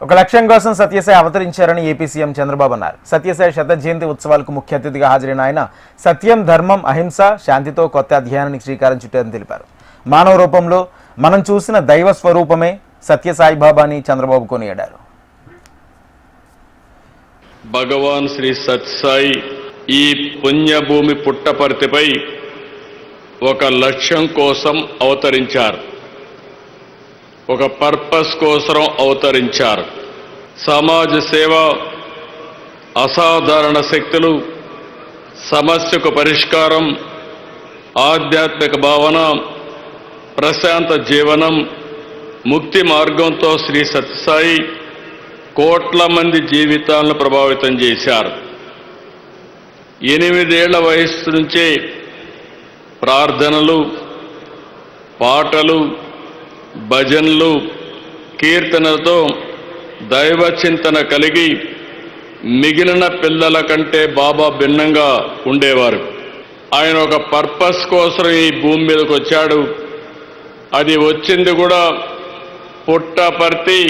ఒక లక్ష్యం కోసం సత్యసాయి అవతరించారని ఏపీ సీఎం చంద్రబాబు అన్నారు. సత్యసాయి శత జయంతి ఉత్సవాలకు ముఖ్య అతిథిగా హాజరైన ఆయన సత్యం, ధర్మం, అహింస, శాంతితో కొత్త అధ్యాయానికి శ్రీకారం చుట్టారని తెలిపారు. మానవ రూపంలో మనం చూసిన దైవ స్వరూపమే సత్యసాయి బాబా అని చంద్రబాబు కొనియాడారు. భగవాన్ శ్రీ సత్యసాయి ఈ పుణ్యభూమి పుట్టపర్తిపై ఒక లక్ష్యం కోసం అవతరించారు. ఒక పర్పస్ కోసం అవతరించారు. సమాజ సేవ, అసాధారణ శక్తులు, సమస్యకు పరిష్కారం, ఆధ్యాత్మిక భావన, ప్రశాంత జీవనం, ముక్తి మార్గంతో శ్రీ సత్యసాయి కోట్ల మంది జీవితాలను ప్రభావితం చేశారు. 8 ఏళ్ల వయస్సు నుంచే ప్రార్థనలు, పాటలు, భజనలు, కీర్తనలతో దైవ చింతన కలిగి మిగిలిన పిల్లల కంటే బాబా భిన్నంగా ఉండేవారు. ఆయన ఒక పర్పస్ కోసం ఈ భూమి మీదకి వచ్చాడు. అది వచ్చింది కూడా పుట్టపర్తి.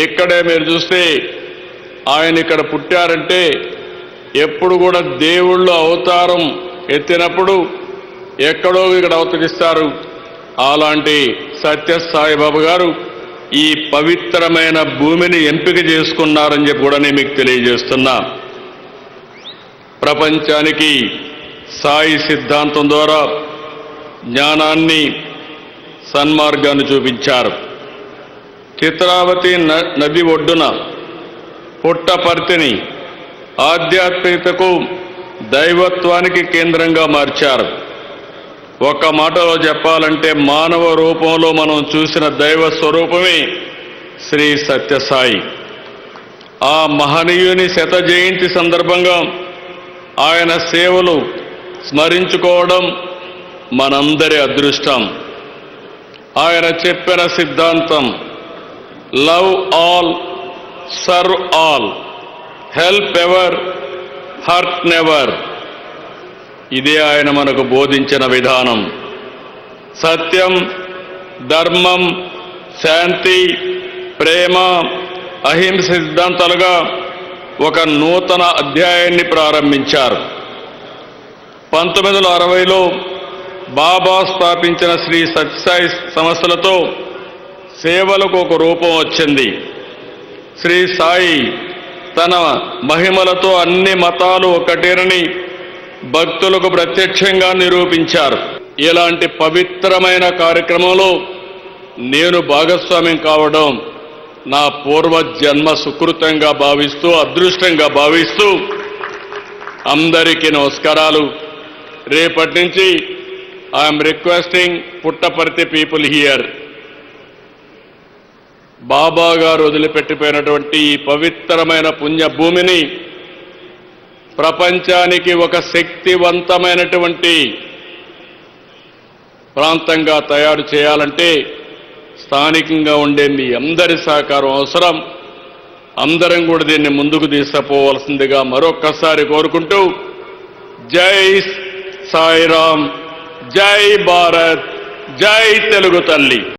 ఇక్కడే మీరు చూస్తే ఆయన ఇక్కడ పుట్టారంటే ఎప్పుడు కూడా దేవుళ్ళు అవతారం ఎత్తినప్పుడు ఎక్కడో ఇక్కడ అవతరిస్తారు. అలాంటి సత్యసాయిబాబా గారు ఈ పవిత్రమైన భూమిని ఎంపిక చేసుకున్నారని చెప్పి కూడా నేను మీకు తెలియజేస్తున్నా. ప్రపంచానికి సాయి సిద్ధాంతం ద్వారా జ్ఞానాన్ని, సన్మార్గాన్ని చూపించారు. చిత్రావతి నది ఒడ్డున పుట్టపర్తిని ఆధ్యాత్మికతకు, దైవత్వానికి కేంద్రంగా మార్చారు. ఒక మాటలో చెప్పాలంటే మానవ రూపంలో మనం చూసిన దైవ స్వరూపమే శ్రీ సత్యసాయి. ఆ మహనీయుని శత జయంతి సందర్భంగా ఆయన సేవలు స్మరించుకోవడం మనందరి అదృష్టం. ఆయన చెప్పిన సిద్ధాంతం love all, serve all, help ever, hurt never. ఇదే ఆయన మనకు బోధించిన విధానం. సత్యం, ధర్మం, శాంతి, ప్రేమ, అహింస సిద్ధాంతాలుగా ఒక నూతన అధ్యాయాన్ని ప్రారంభించారు. 1960లో బాబా స్థాపించిన శ్రీ సత్యసాయి సంస్థలతో సేవలకు ఒక రూపం వచ్చింది. శ్రీ సాయి తన మహిమలతో అన్ని మతాలు ఒకటేనని భక్తులకు ప్రత్యక్షంగా నిరూపించారు. ఇలాంటి పవిత్రమైన కార్యక్రమంలో నేను భాగస్వామ్యం కావడం నా పూర్వజన్మ సుకృతంగా భావిస్తూ, అదృష్టంగా భావిస్తూ అందరికీ నమస్కారాలు. రేపటి నుంచి I'm requesting Puttaparthi people here, Baba గారు వదిలిపెట్టిపోయినటువంటి ఈ పవిత్రమైన పుణ్యభూమిని ప్రపంచానికి ఒక శక్తివంతమైనటువంటి ప్రాంతంగా తయారు చేయాలంటే స్థానికంగా ఉండే మీ అందరి సహకారం అవసరం. అందరం కూడా దీన్ని ముందుకు తీసుకుపోవలసిందిగా మరొక్కసారి కోరుకుంటూ, జై సాయిరామ్, జై భారత్, జై తెలుగు తల్లి.